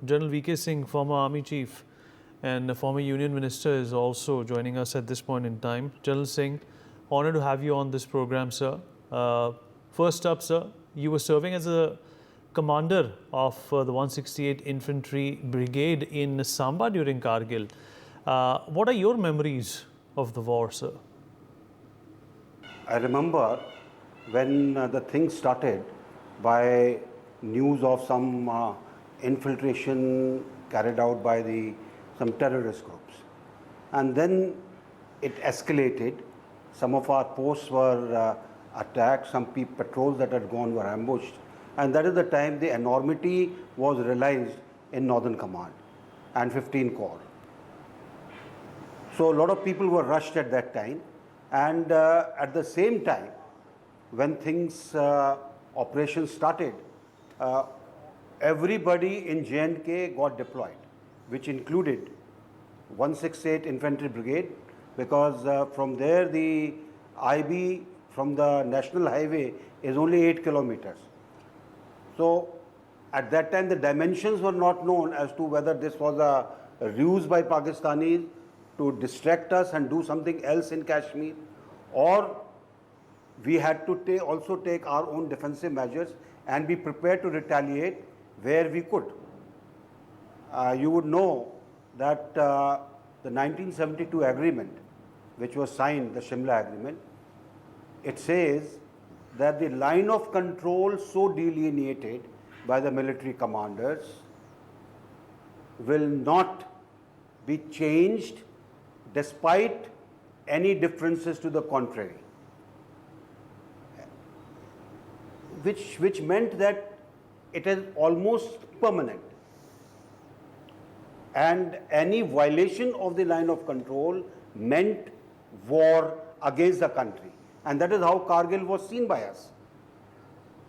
General VK Singh, former Army Chief and a former Union Minister, is also joining us at this point in time. General Singh, honored to have you on this program, sir. First up, sir, you were serving as a commander of the 168 Infantry Brigade in Samba during Kargil. What are your memories of the war, sir? I remember when the thing started by news of some infiltration carried out by some terrorist groups. And then it escalated. Some of our posts were attacked, some patrols that had gone were ambushed. And that is the time the enormity was realized in Northern Command and 15 Corps. So a lot of people were rushed at that time. And at the same time, when operations started, everybody in J&K got deployed, which included 168 Infantry Brigade, because from there the IB from the National Highway is only 8 kilometers. So at that time the dimensions were not known as to whether this was a ruse by Pakistanis to distract us and do something else in Kashmir, or we had to also take our own defensive measures and be prepared to retaliate where we could. You would know that the 1972 agreement, which was signed, the Shimla agreement, it says that the line of control so delineated by the military commanders will not be changed despite any differences to the contrary, which meant that it is almost permanent. And any violation of the line of control meant war against the country. And that is how Kargil was seen by us.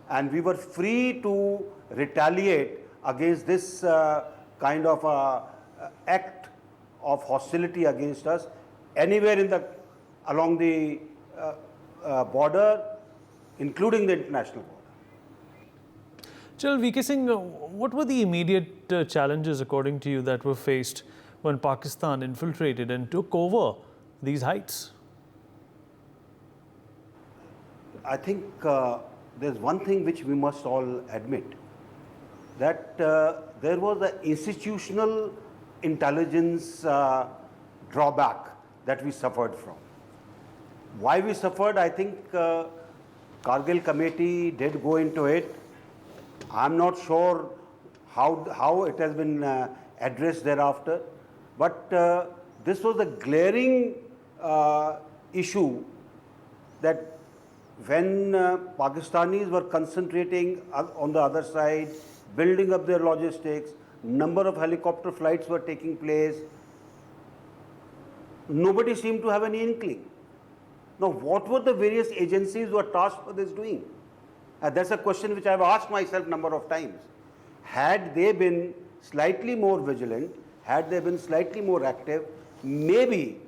And we were free to retaliate against this kind of act of hostility against us anywhere along the border, including the international border. General VK Singh, what were the immediate challenges, according to you, that were faced when Pakistan infiltrated and took over these heights? I think there's one thing which we must all admit, that there was an institutional intelligence drawback that we suffered from. Why we suffered, I think Kargil committee did go into it. I'm not sure how it has been addressed thereafter, but this was a glaring issue that when Pakistanis were concentrating on the other side, building up their logistics, number of helicopter flights were taking place, nobody seemed to have any inkling. Now, what were the various agencies who were tasked for this doing? That's a question which I've asked myself a number of times. Had they been slightly more vigilant, had they been slightly more active, maybe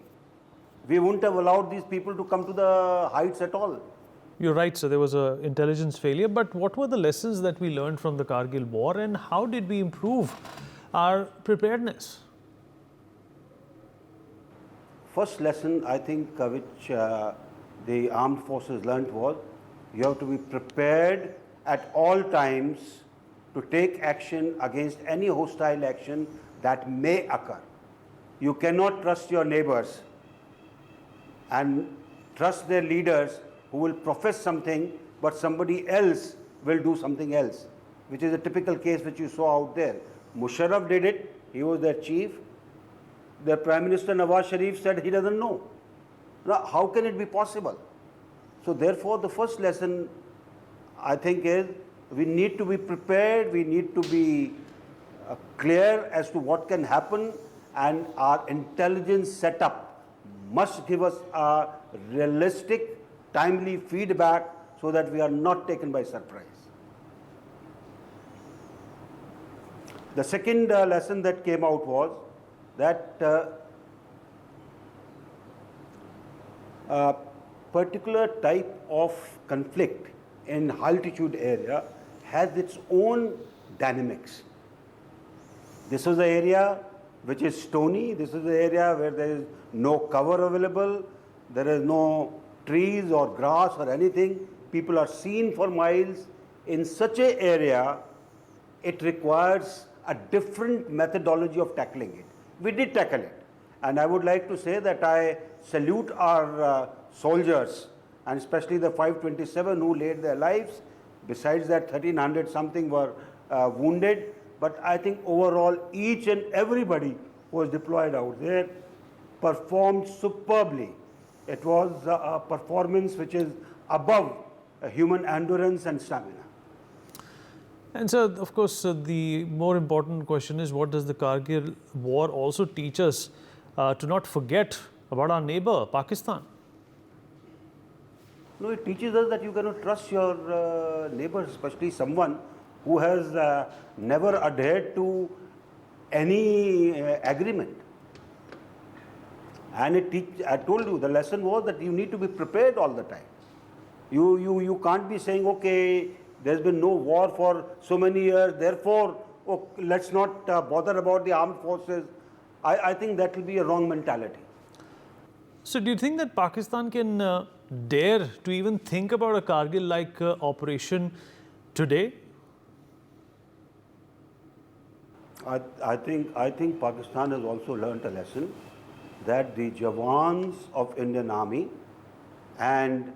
we wouldn't have allowed these people to come to the heights at all. You're right, sir. There was an intelligence failure. But what were the lessons that we learned from the Kargil war, and how did we improve our preparedness? First lesson, I think, which the armed forces learnt was, you have to be prepared at all times to take action against any hostile action that may occur. You cannot trust your neighbors and trust their leaders who will profess something, but somebody else will do something else, which is a typical case which you saw out there. Musharraf did it, he was their chief. Their Prime Minister Nawaz Sharif said he doesn't know. Now, how can it be possible? So therefore, the first lesson, I think, is we need to be prepared, we need to be clear as to what can happen, and our intelligence setup must give us a realistic, timely feedback so that we are not taken by surprise. The second lesson that came out was that a particular type of conflict in high altitude area has its own dynamics. This is the area which is stony. This is the area where there is no cover available. There is no trees or grass or anything. People are seen for miles. In such an area, it requires a different methodology of tackling it. We did tackle it. And I would like to say that I salute our soldiers, and especially the 527 who laid their lives. Besides that, 1,300 something were wounded. But I think overall, each and everybody who was deployed out there performed superbly. It was a performance which is above human endurance and stamina. And so, of course, the more important question is, what does the Kargil war also teach us to not forget about our neighbor, Pakistan? No, it teaches us that you cannot trust your neighbors, especially someone who has never adhered to any agreement. And I told you, the lesson was that you need to be prepared all the time. You can't be saying, okay, there's been no war for so many years, therefore, let's not bother about the armed forces. I think that will be a wrong mentality. So do you think that Pakistan can dare to even think about a Kargil-like operation today? I think Pakistan has also learnt a lesson that the Jawans of Indian Army and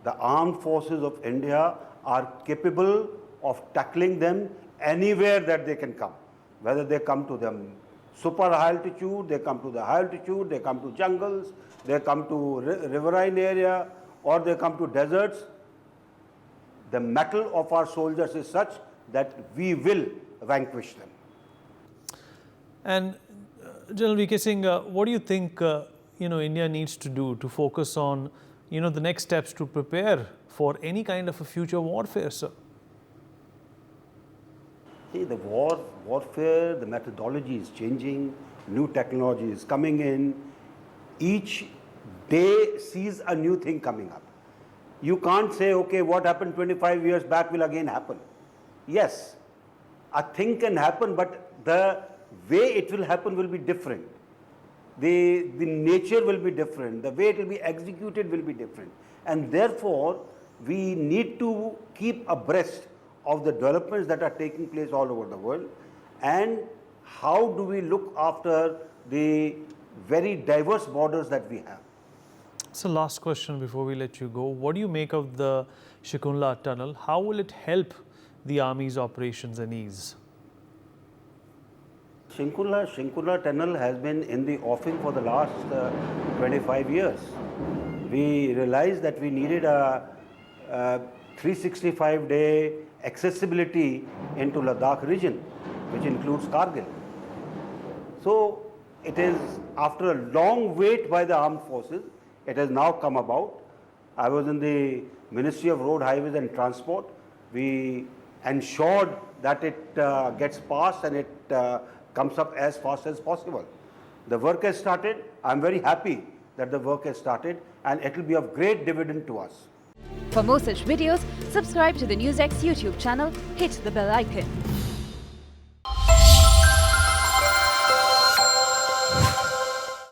the armed forces of India are capable of tackling them anywhere that they can come. Whether they come to the super high altitude, they come to the high altitude, they come to jungles, they come to riverine area, or they come to deserts. The mettle of our soldiers is such that we will vanquish them. And General Vijay Singh, what do you think India needs to do to focus on the next steps to prepare for any kind of a future warfare, sir? See, the warfare, the methodology is changing, new technology is coming in. Each day sees a new thing coming up. You can't say, okay, what happened 25 years back will again happen. Yes, a thing can happen, but the way it will happen will be different. The nature will be different. The way it will be executed will be different. And therefore, we need to keep abreast of the developments that are taking place all over the world, and how do we look after the very diverse borders that we have. So last question before we let you go. What do you make of the Shimla tunnel? How will it help the Army's operations and ease? Shimla tunnel has been in the offing for the last 25 years. We realized that we needed a 365-day accessibility into Ladakh region, which includes Kargil. So it is, after a long wait by the armed forces, it has now come about. I was in the Ministry of Road, Highways and Transport. We ensured that it gets passed and it comes up as fast as possible. The work has started. I'm very happy that the work has started, and it will be of great dividend to us. For more such videos, subscribe to the NewsX YouTube channel, hit the bell icon.